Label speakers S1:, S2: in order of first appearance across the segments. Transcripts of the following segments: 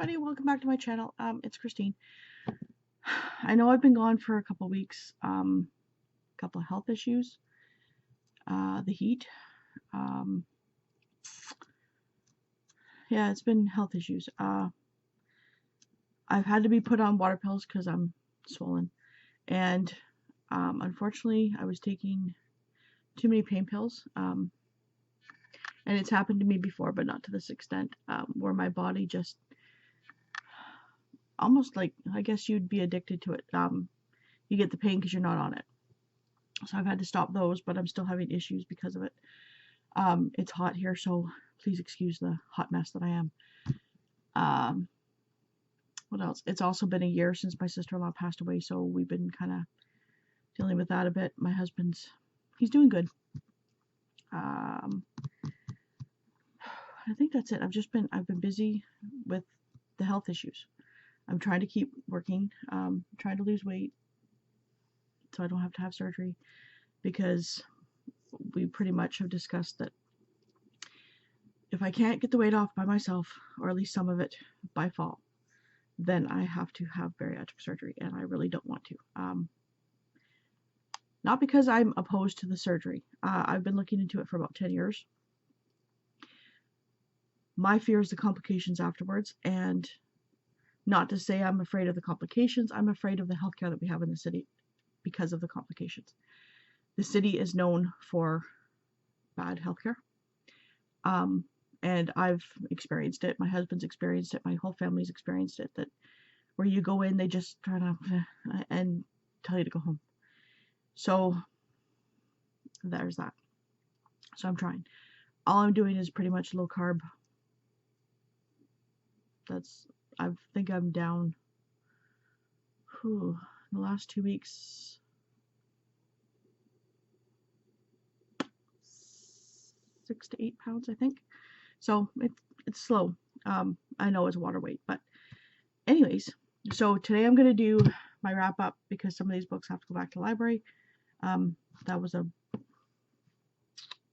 S1: everybody, welcome back to my channel. It's Christine. I know I've been gone for a couple weeks. Couple of health issues. The heat. Um, yeah, it's been health issues. I've had to be put on water pills because I'm swollen, and unfortunately, I was taking too many pain pills. And it's happened to me before, but not to this extent, where my body just almost like, I guess you'd be addicted to it. You get the pain because you're not on it. So I've had to stop those, but I'm still having issues because of it. It's hot here, so please excuse the hot mess that I am. What else? It's also been a year since my sister-in-law passed away, so we've been kind of dealing with that a bit. My he's doing good. I think that's it. I've been busy with the health issues. I'm trying to keep working, trying to lose weight so I don't have to have surgery, because we pretty much have discussed that if I can't get the weight off by myself, or at least some of it by fall, then I have to have bariatric surgery, and I really don't want to. Not because I'm opposed to the surgery. I've been looking into it for about 10 years. My fear is the complications afterwards, and not to say I'm afraid of the complications, I'm afraid of the healthcare that we have in the city because of the complications. The city is known for bad healthcare. And I've experienced it. My husband's experienced it. My whole family's experienced it. That where you go in, they just try to and tell you to go home. So there's that. So I'm trying. All I'm doing is pretty much low carb. I think I'm down in the last 2 weeks 6 to 8 pounds, I think. So it's slow. I know it's water weight, but anyways, so today I'm going to do my wrap up because some of these books have to go back to the library. That was a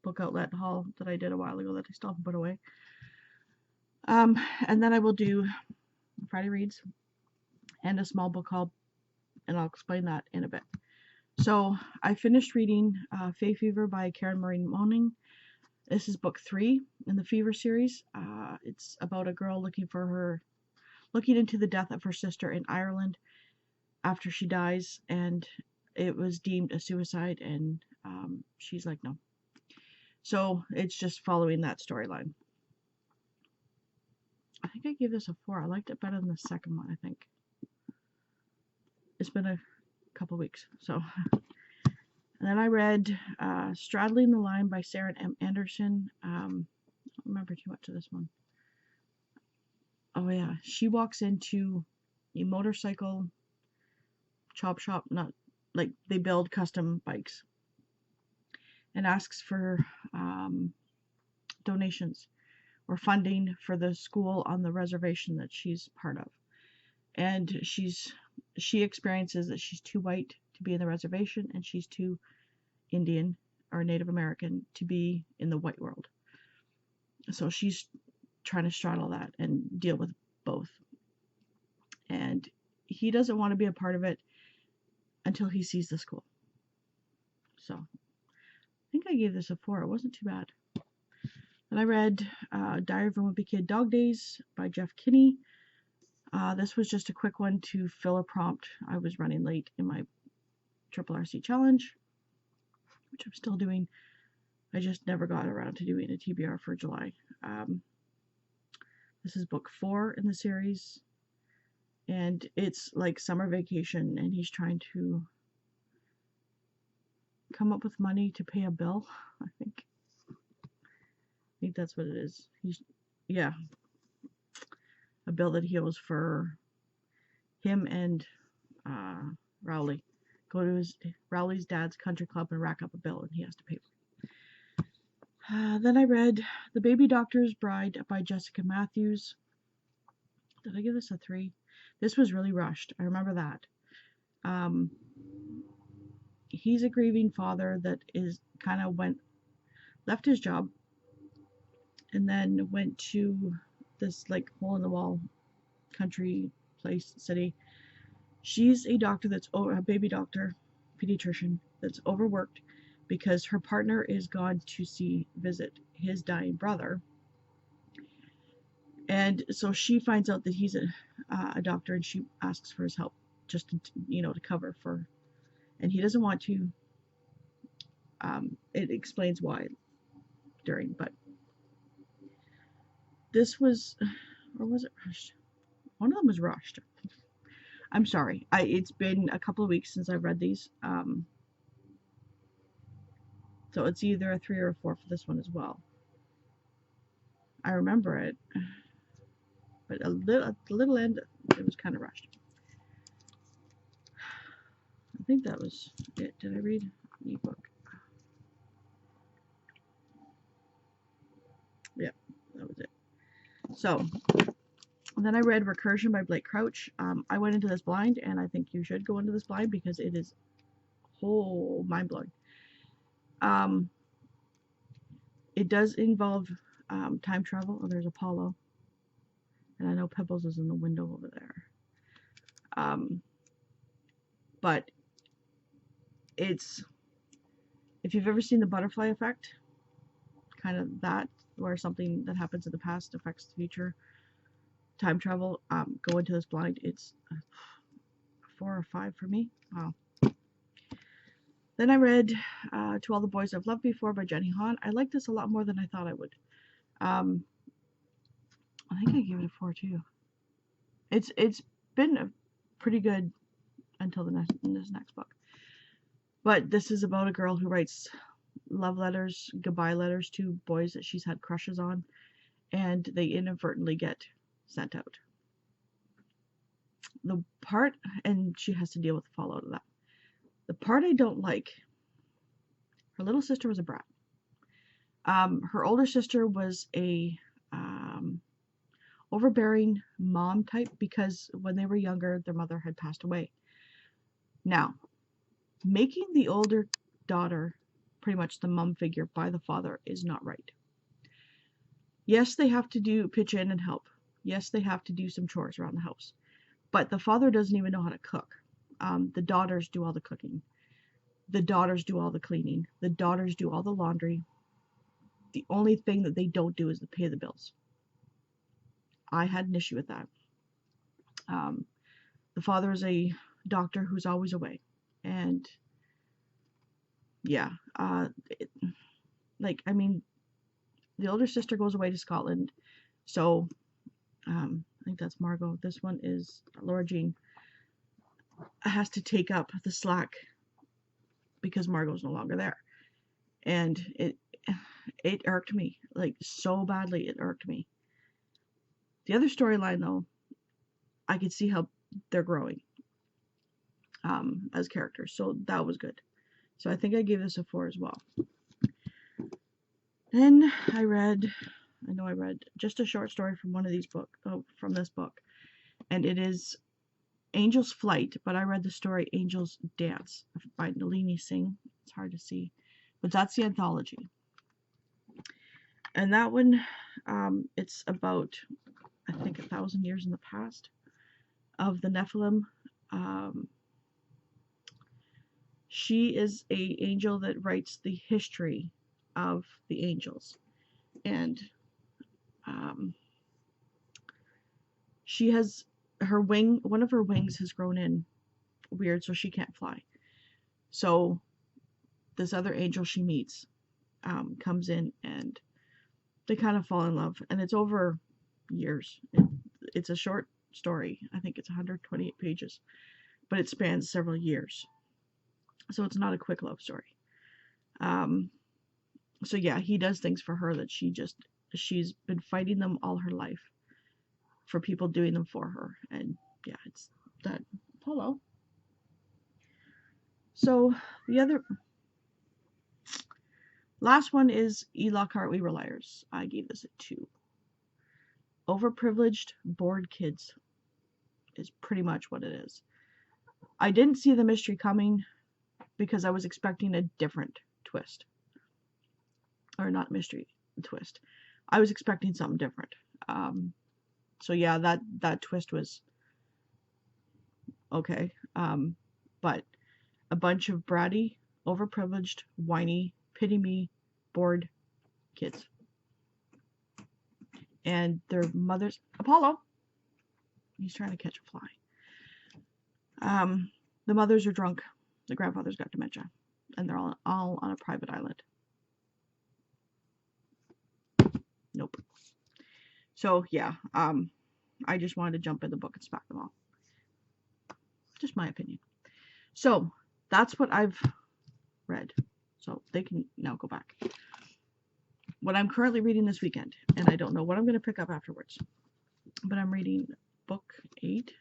S1: book outlet haul that I did a while ago that I still haven't put away. And then I will do Friday reads and a small book haul, and I'll explain that in a bit. So I finished reading Fae Fever by Karen Marie Moning. This is book 3 in the Fever series. It's about a girl looking into the death of her sister in Ireland after she dies, and it was deemed a suicide, and she's like, no. So it's just following that storyline. I think I gave this a 4. I liked it better than the second one, I think. It's been a couple weeks, so. And then I read Straddling the Line by Sarah M. Anderson. I don't remember too much of this one. Oh yeah, she walks into a motorcycle chop shop, not like they build custom bikes, and asks for donations or funding for the school on the reservation that she's part of. And she experiences that she's too white to be in the reservation, and she's too Indian or Native American to be in the white world. So she's trying to straddle that and deal with both. And he doesn't want to be a part of it until he sees the school. So I think I gave this a 4. It wasn't too bad. And I read Diary of a Wimpy Kid Dog Days by Jeff Kinney. This was just a quick one to fill a prompt. I was running late in my Triple RC challenge, which I'm still doing. I just never got around to doing a TBR for July. This is book 4 in the series, and it's like summer vacation, and he's trying to come up with money to pay a bill. I think that's what it is. A bill that he owes for him and Rowley. Go to Rowley's dad's country club and rack up a bill, and he has to pay for it. Then I read The Baby Doctor's Bride by Jessica Matthews. Did I give this a 3? This was really rushed. I remember that. He's a grieving father that is kind of left his job and then went to this like hole in the wall country place, city. She's a doctor a baby doctor, pediatrician, that's overworked because her partner is gone to visit his dying brother. And so she finds out that he's a doctor, and she asks for his help just to cover for, and he doesn't want to. It explains why but this was, or was it rushed? One of them was rushed. I'm sorry. It's been a couple of weeks since I've read these. So it's either a 3 or a 4 for this one as well. I remember it, but at the little end, it was kind of rushed. I think that was it. Did I read an ebook? Yeah, that was it. So then I read Recursion by Blake Crouch. I went into this blind, and I think you should go into this blind because it is whole mind-blowing. It does involve time travel. Oh, there's Apollo. And I know Pebbles is in the window over there. But it's, if you've ever seen The Butterfly Effect, kind of that, where something that happens in the past affects the future, time travel, go into this blind. It's a 4 or 5 for me. Wow. Then I read To All the Boys I've Loved Before by Jenny Han. I like this a lot more than I thought I would. I think I gave it a 4 too. It's been pretty good until this next book. But this is about a girl who writes love letters, goodbye letters to boys that she's had crushes on, and they inadvertently get sent out. The part, and she has to deal with the fallout of that. The part I don't like, her little sister was a brat. Her older sister was a overbearing mom type because when they were younger, their mother had passed away. Now, making the older daughter pretty much the mom figure by the father is not right. Yes, they have to pitch in and help. Yes, they have to do some chores around the house. But the father doesn't even know how to cook. The daughters do all the cooking. The daughters do all the cleaning. The daughters do all the laundry. The only thing that they don't do is to pay the bills. I had an issue with that. The father is a doctor who's always away. And yeah, the older sister goes away to Scotland. So I think that's Margot. This one is Laura Jean. Has to take up the slack because Margot's no longer there. And it irked me, like so badly. It irked me. The other storyline, though, I could see how they're growing as characters, so that was good. So I think I gave this a 4 as well. Then I read just a short story from from this book, and it is Angel's Flight, but I read the story Angel's Dance by Nalini Singh. It's hard to see, but that's the anthology. And that one, it's about, I think, 1,000 years in the past of the Nephilim. She is an angel that writes the history of the angels, and she has one of her wings has grown in weird, so she can't fly. So this other angel she meets comes in, and they kind of fall in love, and it's over years. It's a short story. I think it's 128 pages, but it spans several years. So it's not a quick love story. So yeah, he does things for her that she's been fighting them all her life for people doing them for her. And yeah, it's that. Hello. So the other last one is E. Lockhart, We Were Liars. I gave this a 2. Overprivileged, bored kids is pretty much what it is. I didn't see the mystery coming because I was expecting a different twist. Or not mystery, twist. I was expecting something different. So yeah, that twist was okay. But a bunch of bratty, overprivileged, whiny, pity-me, bored kids. And their mothers, Apollo, he's trying to catch a fly. The mothers are drunk. The grandfather's got dementia. And they're all on a private island. Nope. So yeah, I just wanted to jump in the book and smack them all. Just my opinion. So that's what I've read. So they can now go back. What I'm currently reading this weekend, and I don't know what I'm going to pick up afterwards, but I'm reading book 8,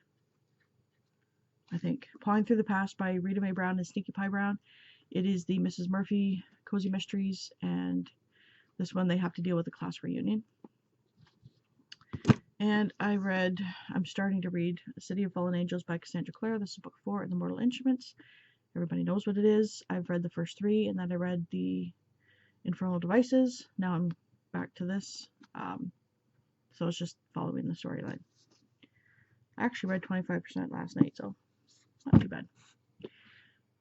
S1: I think, Pawing Through the Past by Rita Mae Brown and Sneaky Pie Brown. It is the Mrs. Murphy Cozy Mysteries, and this one they have to deal with a class reunion. And I'm starting to read City of Fallen Angels by Cassandra Clare. This is book 4 in the Mortal Instruments. Everybody knows what it is. I've read the first 3, and then I read the Infernal Devices. Now I'm back to this. So it's just following the storyline. I actually read 25% last night, so not too bad.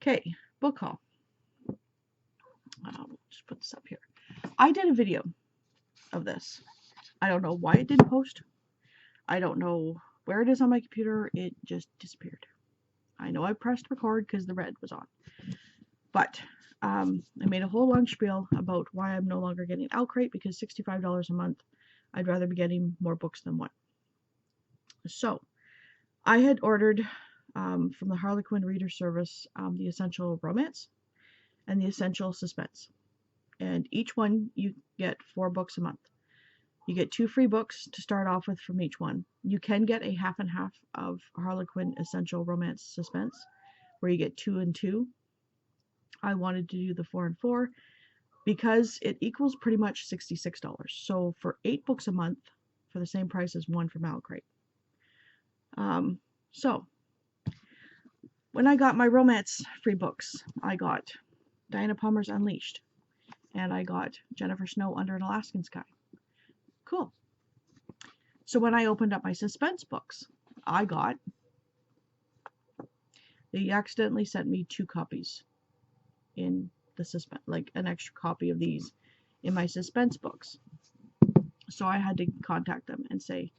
S1: Okay, book haul. Just put this up here. I did a video of this. I don't know why it didn't post. I don't know where it is on my computer. It just disappeared. I know I pressed record because the red was on. But I made a whole long spiel about why I'm no longer getting OwlCrate, because $65 a month, I'd rather be getting more books than one. So I had ordered from the Harlequin Reader Service the Essential Romance and the Essential Suspense. And each one you get 4 books a month. You get 2 free books to start off with from each one. You can get a half and half of Harlequin Essential Romance Suspense, where you get 2 and 2. I wanted to do the 4 and 4 because it equals pretty much $66. So for 8 books a month, for the same price as one from OwlCrate. So when I got my romance free books, I got Diana Palmer's Unleashed, and I got Jennifer Snow Under an Alaskan Sky. Cool. So when I opened up my suspense books, they accidentally sent me 2 copies in the suspense, like an extra copy of these in my suspense books. So I had to contact them and say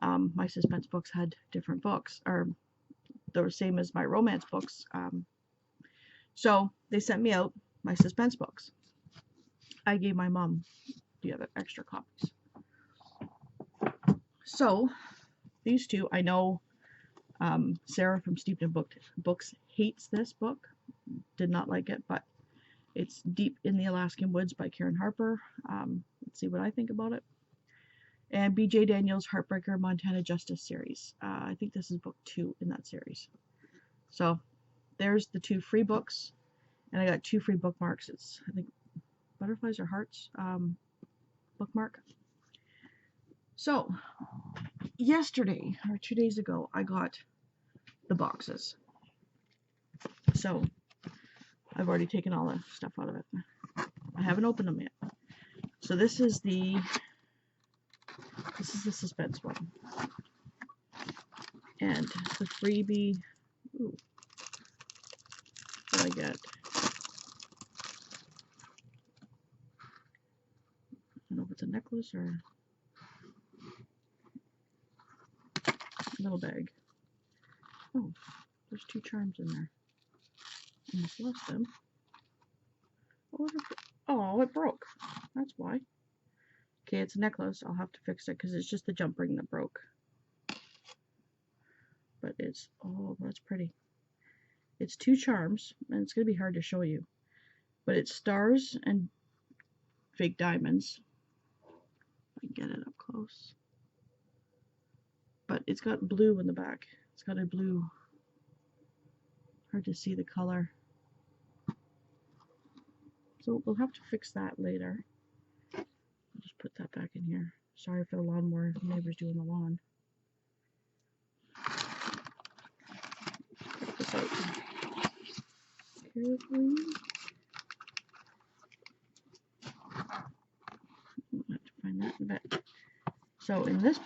S1: my suspense books had different books, or they were the same as my romance books. So they sent me out my suspense books. I gave my mom the other extra copies. So these 2, I know Sarah from Steepton Books hates this book, did not like it, but it's Deep in the Alaskan Woods by Karen Harper. Let's see what I think about it. And B.J. Daniels' Heartbreaker Montana Justice series. I think this is book 2 in that series. So there's the 2 free books, and I got 2 free bookmarks. It's, I think, Butterflies or Hearts bookmark. So yesterday, or 2 days ago, I got the boxes. So I've already taken all the stuff out of it. I haven't opened them yet. So this is the suspense one. And the freebie, ooh, what I get? I don't know if it's a necklace or a little bag. Oh, there's 2 charms in there. Almost lost them. Oh, it broke. That's why. Okay, it's a necklace. I'll have to fix it because it's just the jump ring that broke. But it's, oh, that's pretty. It's 2 charms, and it's going to be hard to show you. But it's stars and fake diamonds. I can get it up close. But it's got blue in the back. It's got a blue. Hard to see the color. So we'll have to fix that later. I'll just put that back in here. Sorry for the lawnmower. Neighbors doing the lawn. Put this out carefully. I'll have to find that in a bit. So in this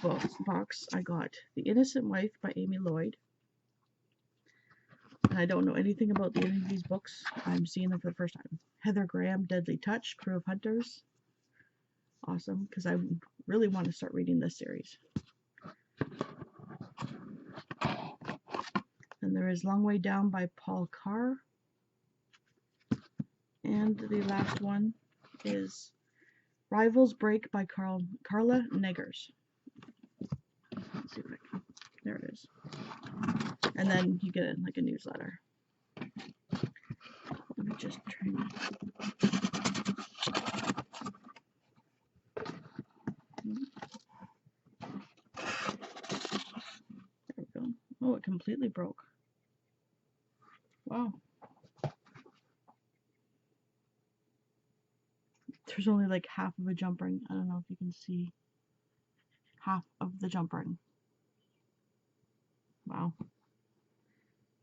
S1: box, I got The Innocent Wife by Amy Lloyd. And I don't know anything about any of these books. I'm seeing them for the first time. Heather Graham, Deadly Touch, Crew of Hunters. Awesome, because I really want to start reading this series. And there is Long Way Down by Paul Carr. And the last one is Rivals Break by Carla Neggers. Let's see if I can. There it is. And then you get it like a newsletter. Let me just try and... There we go. Oh, it completely broke. Wow. There's only like half of a jump ring. I don't know if you can see half of the jump ring. Wow.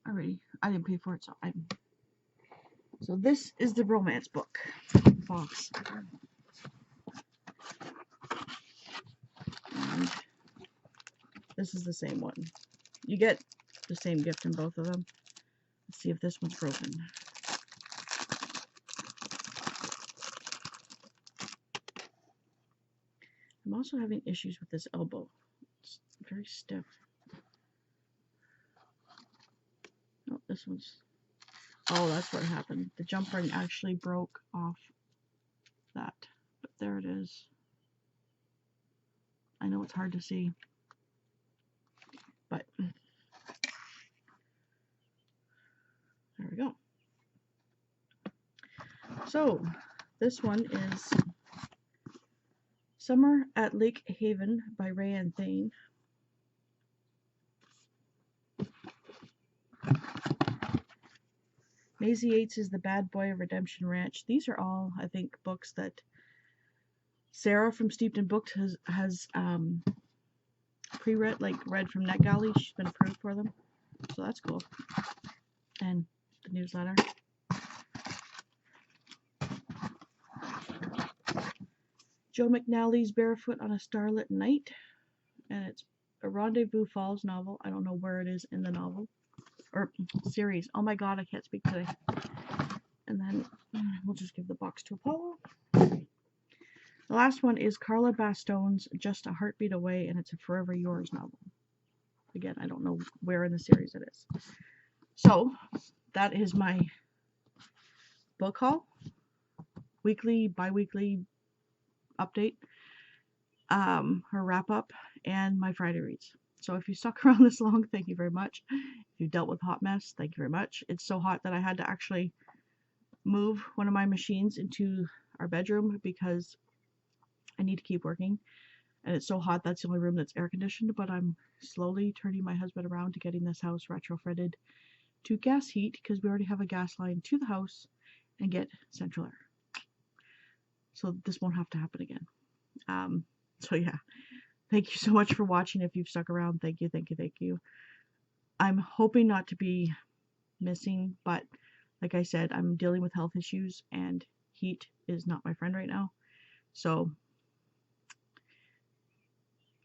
S1: Alrighty. I didn't pay for it, so this is the romance book box. And this is the same one. You get the same gift in both of them. Let's see if this one's broken. I'm also having issues with this elbow. It's very stiff. Oh, this one's... Oh, that's what happened. The jump ring actually broke off that. But there it is. I know it's hard to see. But there we go. So, this one is Summer at Lake Haven by Rayanne Thayne. Maisie Yates is The Bad Boy of Redemption Ranch. These are all, I think, books that Sarah from Steeped in Books has pre-read, like read from NetGalley. She's been approved for them, so that's cool. And the newsletter. Joe McNally's Barefoot on a Starlit Night, and it's a Rendezvous Falls novel. I don't know where it is in the novel or series. Oh my god, I can't speak today. And then we'll just give the box to Apollo. The last one is Carla Bastone's Just a Heartbeat Away, and it's a Forever Yours novel. Again, I don't know where in the series it is. So, that is my book haul. Weekly, bi-weekly update. Her wrap-up, and my Friday reads. So if you stuck around this long, thank you very much. If you dealt with hot mess, thank you very much. It's so hot that I had to actually move one of my machines into our bedroom because I need to keep working. And it's so hot, that's the only room that's air conditioned, but I'm slowly turning my husband around to getting this house retrofitted to gas heat because we already have a gas line to the house and get central air. So this won't have to happen again. So yeah, thank you so much for watching. If you've stuck around, thank you, thank you, thank you. I'm hoping not to be missing, but like I said, I'm dealing with health issues and heat is not my friend right now. So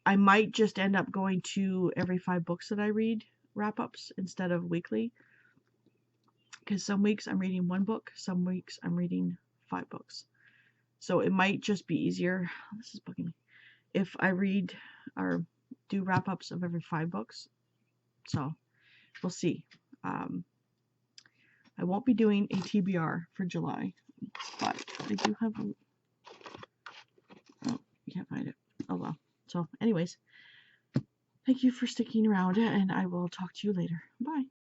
S1: I might just end up going to every 5 books that I read wrap-ups instead of weekly. Because some weeks I'm reading 1 book, some weeks I'm reading 5 books. So it might just be easier. This is bugging me. If I read or do wrap-ups of every 5 books. So we'll see. I won't be doing a TBR for July, but I do have a... Oh, you can't find it. Oh well. So anyways, thank you for sticking around, and I will talk to you later. Bye.